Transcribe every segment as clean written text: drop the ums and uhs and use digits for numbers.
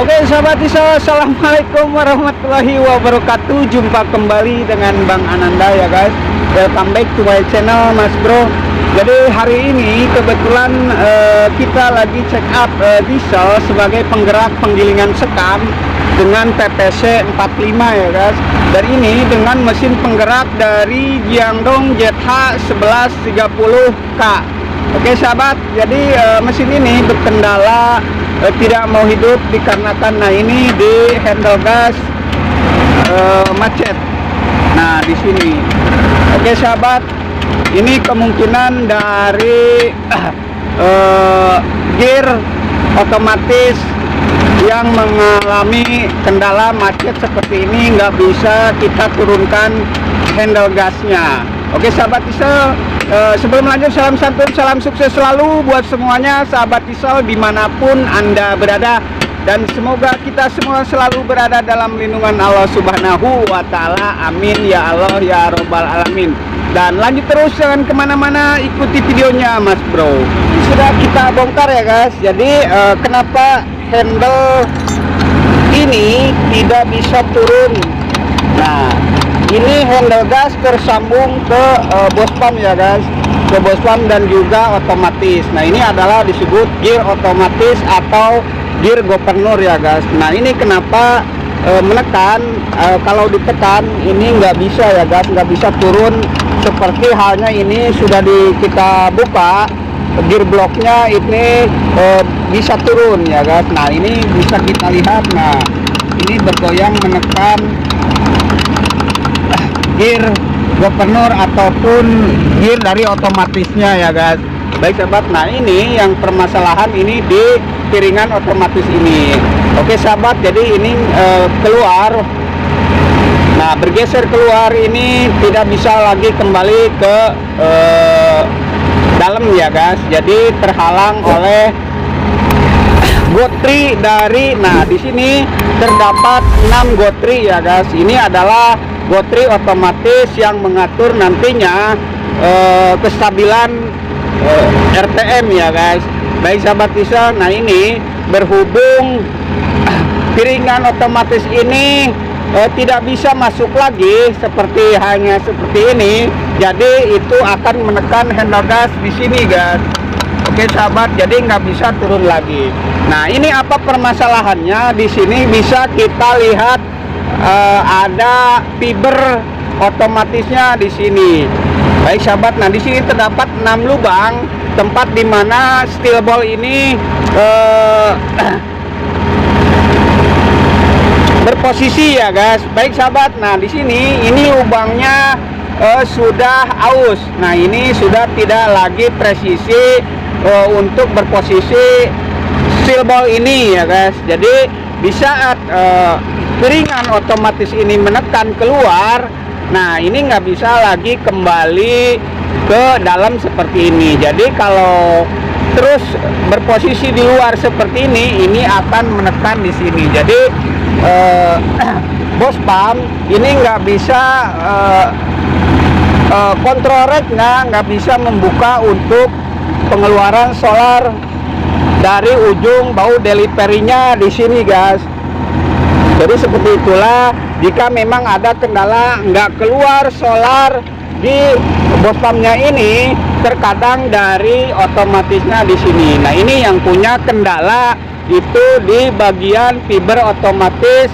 Oke sahabat Diesel, assalamualaikum warahmatullahi wabarakatuh. Jumpa kembali dengan Bang Ananda ya guys. Welcome back to my channel Mas Bro. Jadi hari ini kebetulan kita lagi check up diesel sebagai penggerak penggilingan sekam dengan PPC 45 ya guys. Dan ini dengan mesin penggerak dari Jiangdong ZH 1130K. Oke sahabat, jadi mesin ini berkendala tidak mau hidup dikarenakan ini di handle gas macet. Nah di sini. Oke sahabat, ini kemungkinan dari gear otomatis yang mengalami kendala macet seperti ini, nggak bisa kita turunkan handle gasnya. Oke sahabat diesel, sebelum lanjut salam santun, salam sukses selalu buat semuanya sahabat diesel dimanapun Anda berada, dan semoga kita semua selalu berada dalam lindungan Allah Subhanahu wa Ta'ala. Amin ya Allah ya Robbal Alamin. Dan lanjut terus, jangan kemana-mana, ikuti videonya Mas Bro. Sudah kita bongkar ya guys. Jadi kenapa handle ini tidak bisa turun? Nah ini handle gas tersambung ke bos pump ya guys, ke bos pump dan juga otomatis. Nah ini adalah disebut gear otomatis atau gear governor ya guys. Nah ini kenapa menekan, kalau ditekan ini nggak bisa ya guys, nggak bisa turun. Seperti halnya ini sudah kita buka gear blocknya, ini bisa turun ya guys. Nah ini bisa kita lihat, nah ini bergoyang menekan gear governor ataupun gear dari otomatisnya ya guys. Baik sahabat, nah ini yang permasalahan ini di piringan otomatis ini. Oke sahabat, jadi ini keluar, nah bergeser keluar, ini tidak bisa lagi kembali ke dalam ya guys. Jadi terhalang oleh gotri dari, nah di sini terdapat 6 gotri ya guys. Ini adalah gotri otomatis yang mengatur nantinya kestabilan RPM ya guys. Baik sahabat diesel, nah ini berhubung piringan otomatis ini tidak bisa masuk lagi seperti hanya seperti ini, jadi itu akan menekan handle gas di sini guys. Oke sahabat, jadi nggak bisa turun lagi. Nah ini apa permasalahannya? Di sini bisa kita lihat ada fiber otomatisnya di sini. Baik sahabat, nah di sini terdapat 6 lubang tempat dimana steel ball ini berposisi ya guys. Baik sahabat, nah di sini ini lubangnya sudah aus. Nah ini sudah tidak lagi presisi untuk berposisi steel ball ini ya guys. Jadi di saat piringan otomatis ini menekan keluar, nah ini nggak bisa lagi kembali ke dalam seperti ini. Jadi kalau terus berposisi di luar seperti ini akan menekan di sini. Jadi bos pump ini nggak bisa kontrol rate-nya, nggak bisa membuka untuk pengeluaran solar dari ujung bau delivery-nya di sini guys. Jadi seperti itulah, jika memang ada kendala nggak keluar solar di bos pumpnya ini, terkadang dari otomatisnya di sini. Nah ini yang punya kendala itu di bagian fiber otomatis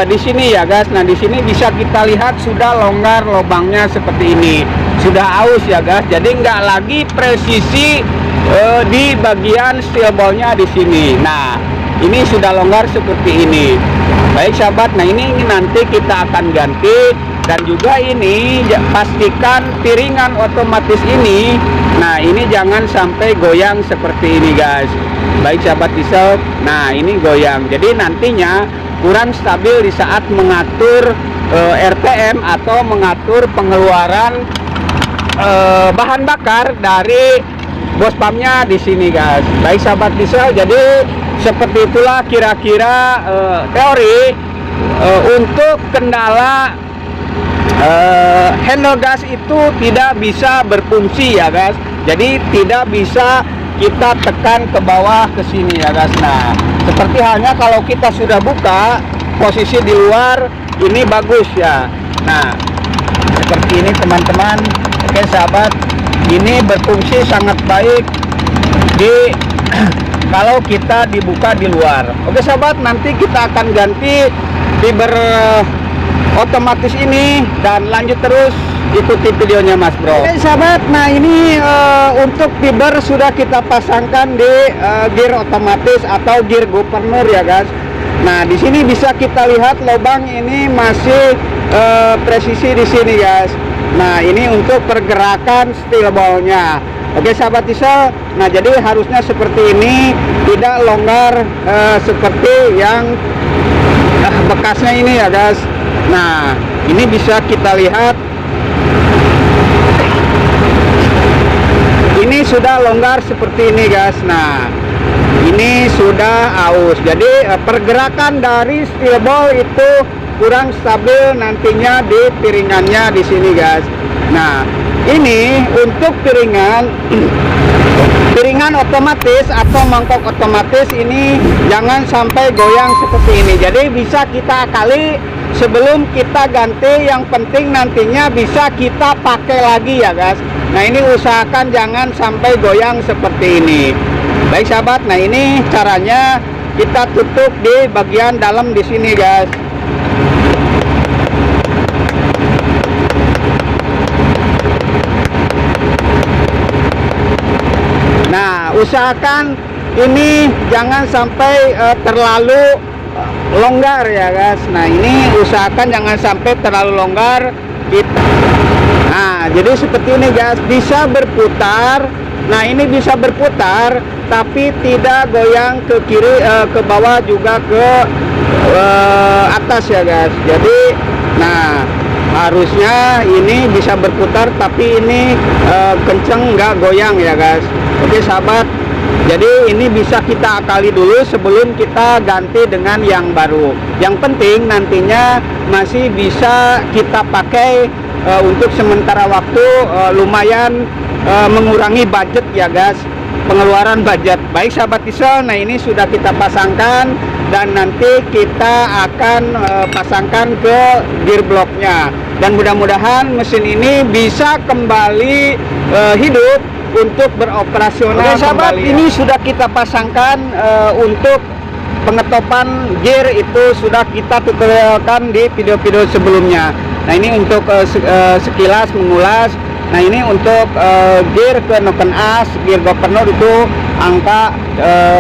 di sini ya guys. Nah di sini bisa kita lihat sudah longgar lubangnya seperti ini, sudah aus ya guys. Jadi nggak lagi presisi di bagian steel ball-nya di sini. Nah ini sudah longgar seperti ini. Baik sahabat, nah ini nanti kita akan ganti. Dan juga ini pastikan piringan otomatis ini, nah ini jangan sampai goyang seperti ini guys. Baik sahabat diesel, nah ini goyang, jadi nantinya kurang stabil di saat mengatur RPM atau mengatur pengeluaran bahan bakar dari bos pumpnya di sini guys. Baik sahabat diesel, jadi seperti itulah kira-kira teori untuk kendala handle gas itu tidak bisa berfungsi ya guys. Jadi tidak bisa kita tekan ke bawah ke sini ya guys. Nah, seperti halnya kalau kita sudah buka posisi di luar ini bagus ya. Nah, seperti ini teman-teman. Oke sahabat, ini berfungsi sangat baik di kalau kita dibuka di luar. Oke sahabat, nanti kita akan ganti fiber otomatis ini dan lanjut terus ikuti videonya Mas Bro. Oke sahabat, nah ini untuk fiber sudah kita pasangkan di gear otomatis atau gear governor ya guys. Nah di sini bisa kita lihat lubang ini masih presisi di sini guys. Nah ini untuk pergerakan steel ball-nya. Oke sahabat diesel, nah jadi harusnya seperti ini, tidak longgar seperti yang bekasnya ini ya guys. Nah ini bisa kita lihat ini sudah longgar seperti ini guys. Nah ini sudah aus, jadi pergerakan dari steel ball itu kurang stabil nantinya di piringannya di sini guys. Nah ini untuk piringan otomatis atau mangkok otomatis ini jangan sampai goyang seperti ini, jadi bisa kita akali sebelum kita ganti. Yang penting nantinya bisa kita pakai lagi ya guys. Nah ini usahakan jangan sampai goyang seperti ini. Baik sahabat, nah ini caranya kita tutup di bagian dalam di sini guys. Nah usahakan ini jangan sampai terlalu longgar ya guys. Nah ini usahakan jangan sampai terlalu longgar. Nah jadi seperti ini guys, bisa berputar. Nah ini bisa berputar tapi tidak goyang ke kiri, ke bawah juga ke atas ya guys. Jadi nah harusnya ini bisa berputar tapi ini kenceng, nggak goyang ya guys. Oke sahabat, jadi ini bisa kita akali dulu sebelum kita ganti dengan yang baru. Yang penting nantinya masih bisa kita pakai untuk sementara waktu, lumayan mengurangi budget ya guys, pengeluaran budget. Baik sahabat diesel, nah ini sudah kita pasangkan dan nanti kita akan pasangkan ke gear blocknya. Dan mudah-mudahan mesin ini bisa kembali hidup untuk beroperasional. Oke sahabat, kembali, ini sudah kita pasangkan untuk pengetopan gear itu sudah kita tutorialkan di video-video sebelumnya. Nah ini untuk sekilas mengulas. Nah ini untuk gear ke noken as, gear governor itu angka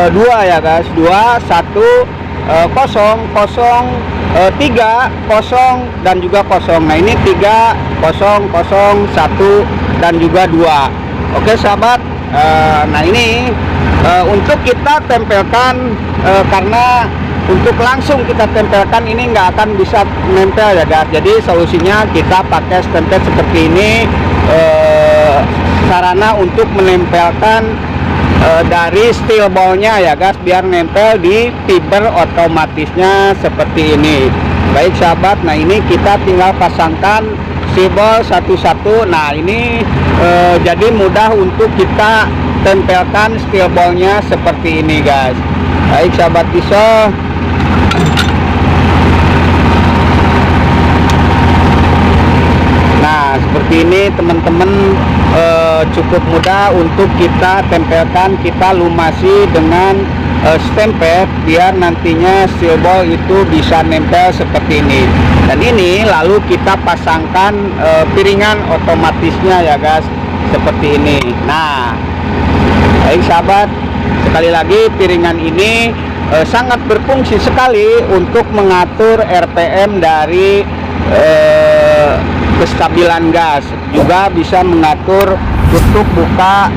2 ya guys, 2 1 0 0 3 0 dan juga 0. Nah ini 3 0 0 1 dan juga 2. Oke sahabat, nah ini untuk kita tempelkan, karena untuk langsung kita tempelkan ini nggak akan bisa nempel ya guys. Jadi solusinya kita pakai stempel seperti ini, sarana untuk menempelkan dari steel ball-nya ya guys, biar nempel di fiber otomatisnya seperti ini. Baik sahabat, nah ini kita tinggal pasangkan steel satu-satu. Nah ini jadi mudah untuk kita tempelkan steel ball-nya seperti ini guys. Baik sahabat diesel, nah seperti ini teman-teman, cukup mudah untuk kita tempelkan, kita lumasi dengan stempel biar nantinya steel ball itu bisa nempel seperti ini. Dan ini lalu kita pasangkan piringan otomatisnya ya guys, seperti ini. Nah baik sahabat, sekali lagi piringan ini sangat berfungsi sekali untuk mengatur RPM dari kestabilan gas, juga bisa mengatur tutup buka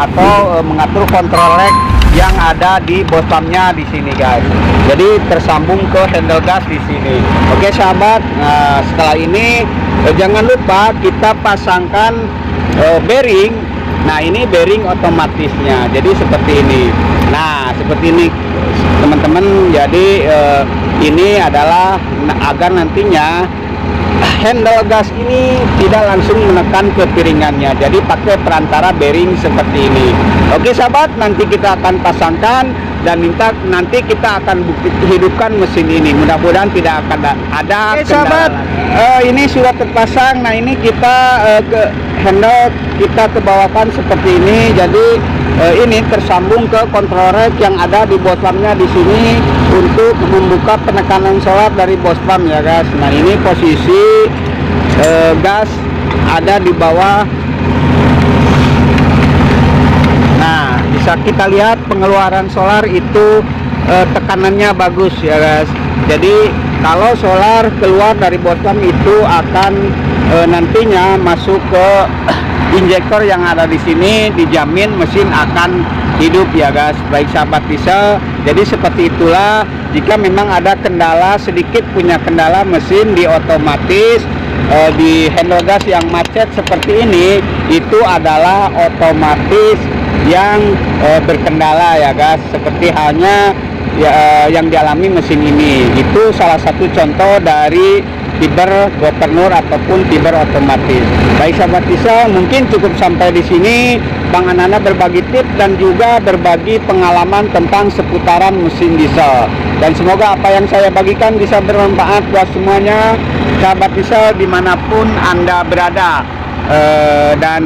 atau mengatur kontrol leg yang ada di bottomnya di sini guys. Jadi tersambung ke handle gas di sini. Oke sahabat, nah setelah ini jangan lupa kita pasangkan bearing. Nah ini bearing otomatisnya, jadi seperti ini. Nah seperti ini teman-teman, jadi ini adalah agar nantinya handle gas ini tidak langsung menekan ke piringannya, jadi pakai perantara bearing seperti ini. Oke sahabat, nanti kita akan pasangkan dan nanti kita akan hidupkan mesin ini. Mudah-mudahan tidak akan ada. Oke sahabat, ini sudah terpasang. Nah ini kita ke handle kita kebawakan seperti ini. Jadi ini tersambung ke control rack yang ada di bos pumpnya di sini untuk membuka penekanan solar dari bos pump ya guys. Nah ini posisi gas ada di bawah. Nah bisa kita lihat pengeluaran solar itu tekanannya bagus ya guys. Jadi kalau solar keluar dari bos pump itu akan nantinya masuk ke injektor yang ada di sini, dijamin mesin akan hidup ya guys. Baik sahabat diesel, jadi seperti itulah jika memang ada kendala sedikit, punya kendala mesin di otomatis di handle gas yang macet seperti ini, itu adalah otomatis yang berkendala ya guys, seperti halnya yang dialami mesin ini. Itu salah satu contoh dari fiber governor ataupun fiber otomatis. Baik sahabat diesel, mungkin cukup sampai di sini. Bang Anana berbagi tips dan juga berbagi pengalaman tentang seputaran mesin diesel. Dan semoga apa yang saya bagikan bisa bermanfaat buat semuanya sahabat diesel dimanapun Anda berada. Dan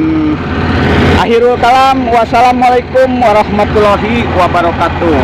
akhirul kalam, wassalamualaikum warahmatullahi wabarakatuh.